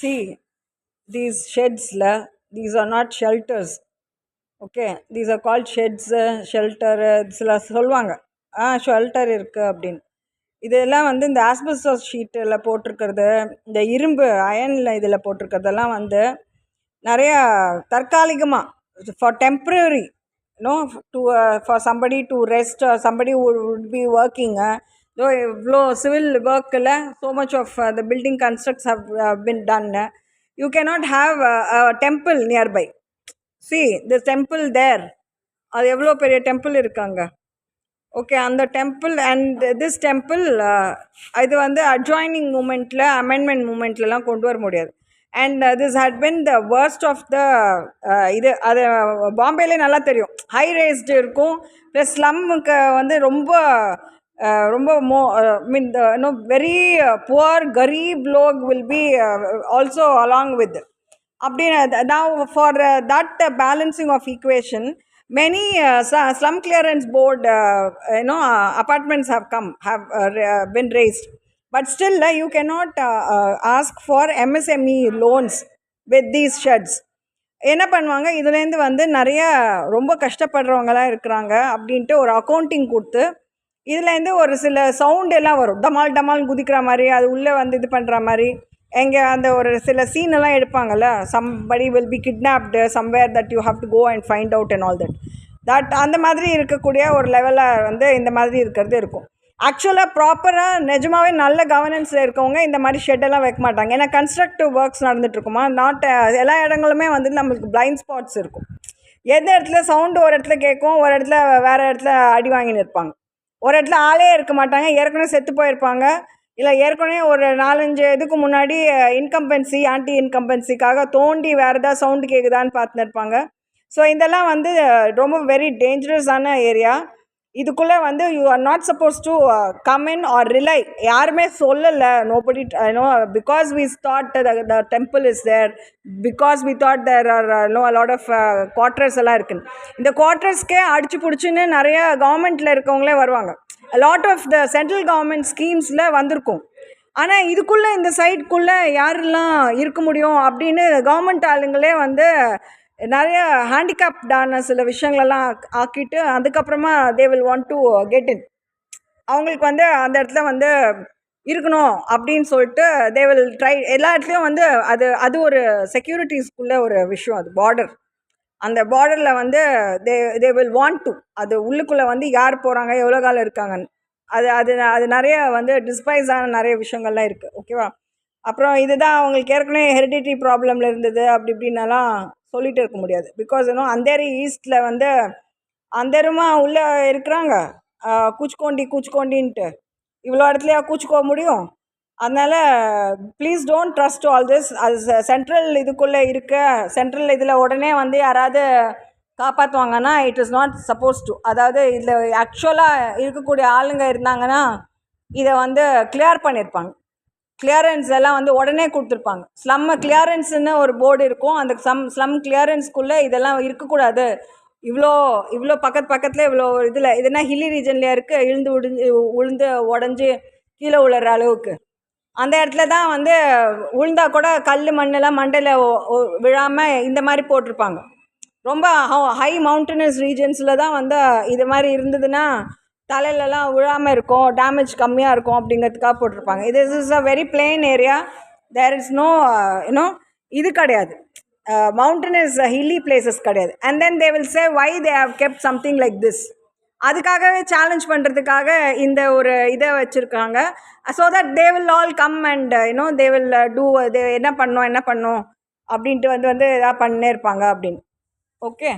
see these sheds la, these are not shelters. Okay, these are called sheds, shelter சில சொல்லுவாங்க shelter இருக்குது அப்படின்னு. இதெல்லாம் வந்து இந்த ஆஸ்பெஸ்டாஸ் ஷீட்டில் போட்டிருக்கிறது, இந்த இரும்பு அயனில் இதில் போட்டிருக்கிறதெல்லாம் வந்து நிறையா தற்காலிகமாக for temporary to for somebody to rest or somebody who would be working. Though இவ்வளோ சிவில் ஒர்க்கில் so much of the building constructs have been done, you cannot have a temple nearby. See the temple there, அது எவ்வளோ பெரிய temple இருக்காங்க. Okay, அந்த temple and this temple இது வந்து adjoining மூமெண்ட்டில் amendment மூமெண்ட்லலாம் கொண்டு வர முடியாது. And this had been the worst of the இது அது பாம்பேலே நல்லா தெரியும். ஹை ரேஸ்டு இருக்கும், ப்ளஸ் ஸ்லம்முக்கு வந்து ரொம்ப ரொம்ப மீன் வெரி புவர் கரீப் லோக் will be also along with அப்படின்னு. Now for that balancing of equation many slum clearance board apartments have been raised, but still you cannot ask for MSME loans with these sheds. என்ன பண்ணுவாங்க, இதுலேருந்து வந்து நிறைய ரொம்ப கஷ்டப்படுறவங்களாம் இருக்கிறாங்க அப்படின்ட்டு ஒரு அக்கௌண்டிங் கொடுத்து இதுலேருந்து ஒரு சில சவுண்ட் எல்லாம் வரும், டமால் டமால் குதிக்கிற மாதிரி, அது உள்ளே வந்து இது பண்ணுற மாதிரி. எங்கே அந்த ஒரு சில சீனெல்லாம் எடுப்பாங்கள்ல, somebody will be kidnapped somewhere that you have to go and find out and all that அந்த மாதிரி இருக்கக்கூடிய ஒரு லெவலில் வந்து இந்த மாதிரி இருக்கிறது இருக்கும். ஆக்சுவலாக ப்ராப்பராக நிஜமாகவே நல்ல கவர்னன்ஸில் இருக்கவங்க இந்த மாதிரி ஷெட்டெல்லாம் வைக்க மாட்டாங்க. ஏன்னா கன்ஸ்ட்ரக்டிவ் ஒர்க்ஸ் நடந்துகிட்ருக்குமா, நாட் எல்லா இடங்களுமே வந்து நம்மளுக்கு பிளைண்ட் ஸ்பாட்ஸ் இருக்கும். எந்த இடத்துல சவுண்டு ஒரு இடத்துல கேட்கும், ஒரு இடத்துல வேறு இடத்துல அடி வாங்கின்னு இருப்பாங்க, ஒரு இடத்துல ஆளே இருக்க மாட்டாங்க, ஏற்கனவே செத்து போயிருப்பாங்க, இல்லை ஏற்கனவே ஒரு 4-5 இதுக்கு முன்னாடி இன்கம்பன்சி ஆன்டி இன்கம்பன்சிக்காக தோண்டி வேறு ஏதாவது சவுண்டு கேட்குதான்னு பார்த்துன்னு இருப்பாங்க. ஸோ இதெல்லாம் வந்து ரொம்ப வெரி டேஞ்சரஸான ஏரியா. இதுக்குள்ளே வந்து you are not suppose to come in or rely. யாருமே சொல்லலை, nobody because we thought the temple is there, because we thought there are a lot of குவார்ட்டர்ஸ் எல்லாம் இருக்குன்னு. இந்த குவார்ட்டர்ஸ்க்கே அடிச்சு பிடிச்சின்னு நிறைய கவர்மெண்ட்டில் இருக்கவங்களே வருவாங்க. Lot of the central government ஸ்கீம்ஸில் வந்திருக்கும். ஆனால் இதுக்குள்ளே இந்த சைட்குள்ளே யாரெல்லாம் இருக்க முடியும் அப்படின்னு கவர்மெண்ட் ஆளுங்களே வந்து நிறைய ஹேண்டிகேப்டான சில விஷயங்களெல்லாம் ஆக்கிட்டு அதுக்கப்புறமா they will want to get in. அவங்களுக்கு வந்து அந்த இடத்துல வந்து இருக்கணும் அப்படின்னு சொல்லிட்டு தே வில் ட்ரை. எல்லா இடத்துலையும் வந்து அது ஒரு செக்யூரிட்டிஸ்குள்ளே ஒரு விஷயம். அது பார்டர், அந்த பார்டரில் வந்து தே வில் வாண்ட் டு, அது உள்ளுக்குள்ளே வந்து யார் போகிறாங்க, எவ்வளோ காலம் இருக்காங்கன்னு அது நிறைய வந்து டிஸ்பைஸான நிறைய விஷயங்கள்லாம் இருக்குது. ஓகேவா? அப்புறம் இதுதான் அவங்களுக்கு ஏற்கனவே ஹெரிடிட்டி ப்ராப்ளமில் இருந்தது அப்படி இப்படின்னலாம் சொல்லிகிட்டு இருக்க முடியாது. பிகாஸ் அந்தேரி ஈஸ்டில் வந்து அந்தேருமா உள்ளே இருக்கிறாங்க, கூச்சுக்கோண்டின்ட்டு இவ்வளோ இடத்துலையா கூச்சுக்கோ முடியும். அதனால் please don't trust all this. அது சென்ட்ரல் இதுக்குள்ளே இருக்க சென்ட்ரல் இதில் உடனே வந்து யாராவது காப்பாற்றுவாங்கன்னா it is not suppose to. அதாவது இதில் ஆக்சுவலாக இருக்கக்கூடிய ஆளுங்க இருந்தாங்கன்னா இதை வந்து கிளியர் பண்ணியிருப்பாங்க. கிளியரன்ஸ் எல்லாம் வந்து உடனே கொடுத்துருப்பாங்க. ஸ்லம் கிளியரன்ஸ்னு ஒரு போர்டு இருக்கும், அந்த ஸ்லம் கிளியரன்ஸ்குள்ளே இதெல்லாம் இருக்கக்கூடாது, இவ்வளோ பக்கத்தில் இவ்வளோ இதில் இதுனா ஹில்லி ரீஜன்லேயே இருக்குது, உளுந்து உடஞ்சி கீழே விழுற அளவுக்கு அந்த இடத்துல தான் வந்து உளுந்தா கூட கல் மண்ணெல்லாம் மண்டையில் விழாமல் இந்த மாதிரி போட்டிருப்பாங்க. ரொம்ப ஹை மவுண்டனஸ் ரீஜன்ஸில் தான் வந்து இது மாதிரி இருந்ததுன்னா தலையிலலாம் விழாமல் இருக்கும், டேமேஜ் கம்மியாக இருக்கும் அப்படிங்கிறதுக்காக போட்டிருப்பாங்க. இது is a very plain area, there is no இது கிடையாது, மவுண்டனஸ் ஹில்லி பிளேசஸ் கிடையாது. And then they will say why they have kept something like this. அதுக்காகவே சேலஞ்ச் பண்ணுறதுக்காக இந்த ஒரு இதை வச்சுருக்காங்க. So that they will all come and they will do என்ன பண்ணோம் அப்படின்ட்டு வந்து எதாவது பண்ணே இருப்பாங்க அப்படின்னு. ஓகே.